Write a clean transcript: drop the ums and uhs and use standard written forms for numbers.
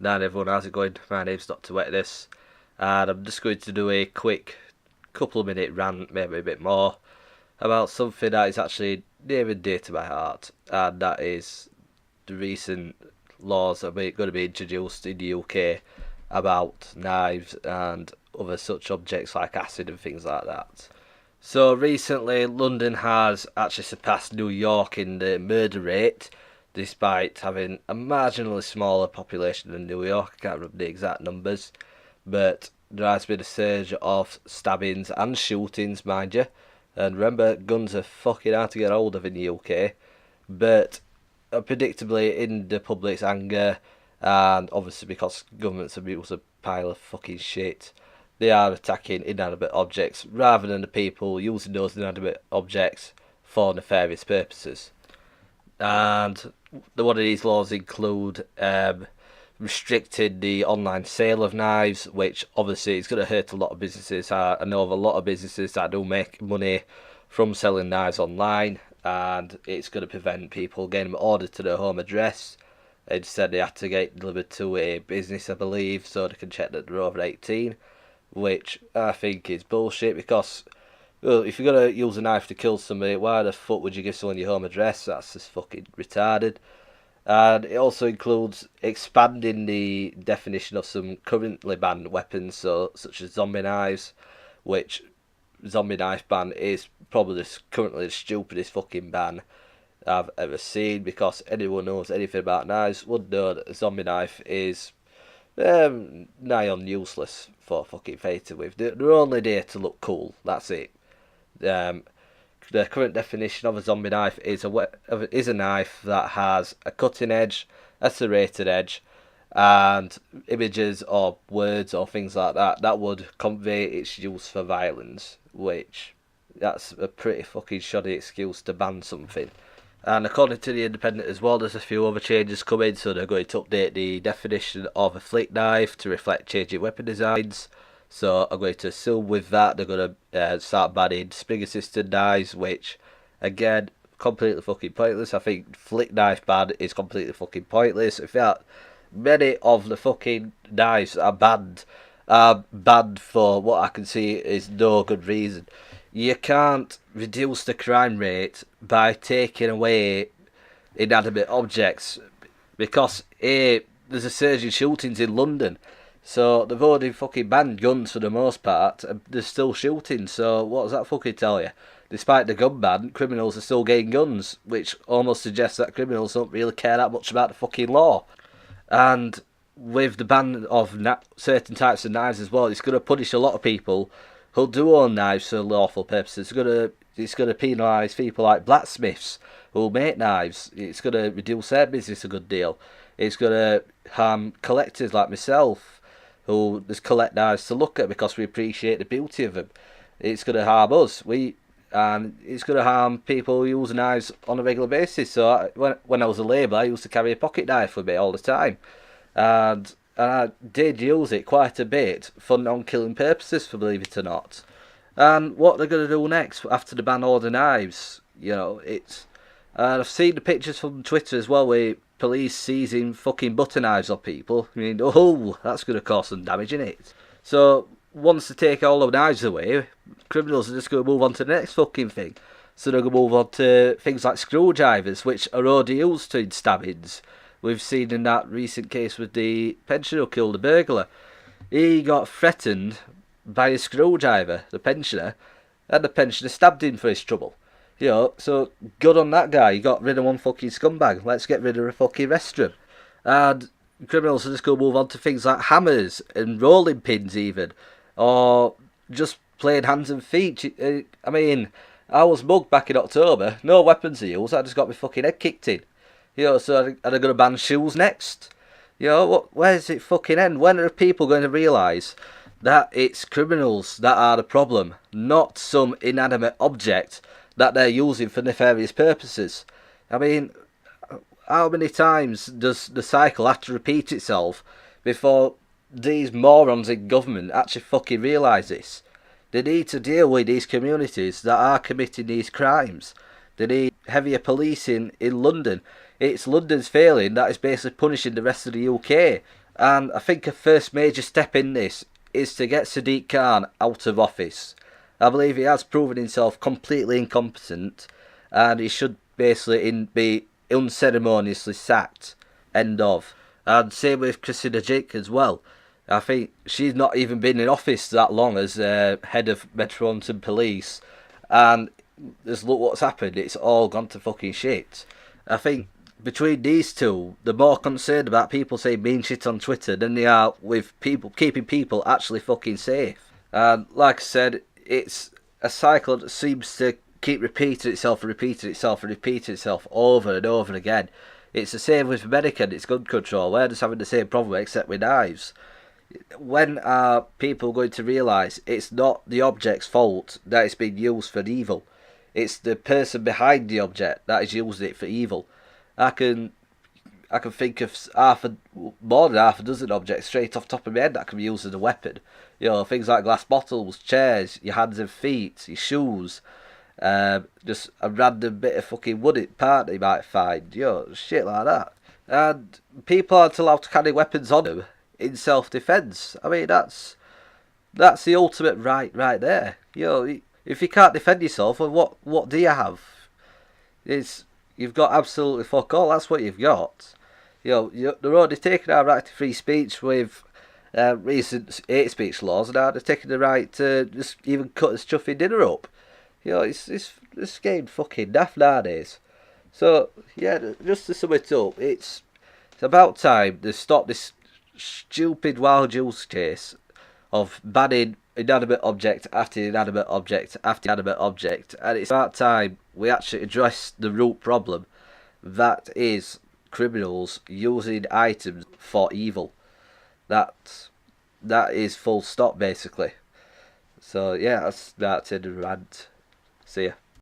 Now everyone, how's it going? My name's Dr. Wetness, and I'm just going to do a quick couple of minute rant, maybe a bit more, about something that is actually near and dear to my heart, and that is the recent laws that are going to be introduced in the UK about knives and other such objects like acid and things like that. So recently, London has actually surpassed New York in the murder rate, despite having a marginally smaller population than New York. I can't remember the exact numbers, but there has been a surge of stabbings and shootings, mind you. And remember, guns are fucking hard to get hold of in the UK, but predictably, in the public's anger, and obviously because governments abuse a pile of fucking shit, they are attacking inanimate objects rather than the people using those inanimate objects for nefarious purposes. And one of these laws include restricting the online sale of knives, which obviously is going to hurt a lot of businesses. I know of a lot of businesses that do make money from selling knives online, and it's going to prevent people getting them ordered to their home address. Instead, they have to get delivered to a business, I believe, so they can check that they're over 18, which I think is bullshit because, well, if you're going to use a knife to kill somebody, why the fuck would you give someone your home address? That's just fucking retarded. And it also includes expanding the definition of some currently banned weapons, such as zombie knives, which zombie knife ban is probably currently the stupidest fucking ban I've ever seen, because anyone knows anything about knives would know that a zombie knife is nigh on useless for fucking fighting with. They're only there to look cool, that's it. The current definition of a zombie knife is a knife that has a cutting edge, a serrated edge, and images or words or things like that would convey its use for violence, which that's a pretty fucking shoddy excuse to ban something. And according to the Independent as well, there's a few other changes coming, so they're going to update the definition of a flick knife to reflect changing weapon designs. So I'm going to assume with that they're going to start banning spring-assisted knives, which, again, completely fucking pointless. I think flick knife ban is completely fucking pointless. In fact, many of the fucking knives are banned for what I can see is no good reason. You can't reduce the crime rate by taking away inanimate objects, because there's a surge in shootings in London. So they've already fucking banned guns for the most part, and there's still shooting. So what does that fucking tell you? Despite the gun ban, criminals are still getting guns, which almost suggests that criminals don't really care that much about the fucking law. And with the ban of certain types of knives as well, it's going to punish a lot of people who'll do own knives for lawful purposes. It's going to penalise people like blacksmiths who'll make knives. It's going to reduce their business a good deal. It's going to harm collectors like myself, who just collect knives to look at because we appreciate the beauty of them. It's going to harm us. And it's going to harm people who use knives on a regular basis. So when I was a labourer, I used to carry a pocket knife with me all the time, and I did use it quite a bit for non-killing purposes, for believe it or not. And what they're going to do next after the ban all the knives, it's. And I've seen the pictures from Twitter as well, where police seizing fucking butter knives on people. I mean, that's going to cause some damage, innit? So once they take all the knives away, criminals are just going to move on to the next fucking thing. So they're going to move on to things like screwdrivers, which are already used in stabbings. We've seen in that recent case with the pensioner who killed the burglar. He got threatened by a screwdriver, the pensioner, and the pensioner stabbed him for his trouble. So good on that guy. He got rid of one fucking scumbag. Let's get rid of a fucking rest of him. And criminals are just going to move on to things like hammers and rolling pins even. Or just plain hands and feet. I mean, I was mugged back in October. No weapons to use. I just got my fucking head kicked in. So are they going to ban shoes next? Where's it fucking end? When are people going to realise that it's criminals that are the problem, not some inanimate object that they're using for nefarious purposes? I mean, how many times does the cycle have to repeat itself before these morons in government actually fucking realise this? They need to deal with these communities that are committing these crimes. They need heavier policing in London. It's London's failing that is basically punishing the rest of the UK. And I think a first major step in this is to get Sadiq Khan out of office. I believe he has proven himself completely incompetent, and he should basically be unceremoniously sacked. End of. And same with Christina Jick as well. I think she's not even been in office that long as head of Metropolitan Police, and just look what's happened. It's all gone to fucking shit. I think between these two, they're more concerned about people saying mean shit on Twitter than they are with people keeping people actually fucking safe. And like I said, it's a cycle that seems to keep repeating itself and repeating itself and repeating itself over and over again. It's the same with America and its gun control. We're just having the same problem except with knives. When are people going to realise it's not the object's fault that it's been used for evil? It's the person behind the object that is using it for evil. I can think of more than half a dozen objects straight off the top of my head that can be used as a weapon. You know, things like glass bottles, chairs, your hands and feet, your shoes, just a random bit of fucking wooden part they might find. You know, shit like that. And people aren't allowed to carry weapons on them in self-defence. I mean, that's the ultimate right there. You know, if you can't defend yourself, well, what do you have? You've got absolutely fuck all. That's what you've got. You know, they're already taking our right to free speech with recent hate speech laws, and now they're taking the right to just even cut a chuffy dinner up. You know, it's getting fucking daft nowadays. So yeah, just to sum it up, it's about time they stop this stupid wild use case of banning inanimate object after inanimate object after inanimate object, and it's about time we actually address the root problem, that is criminals using items for evil. That is full stop basically. So yeah, that's the rant. See ya.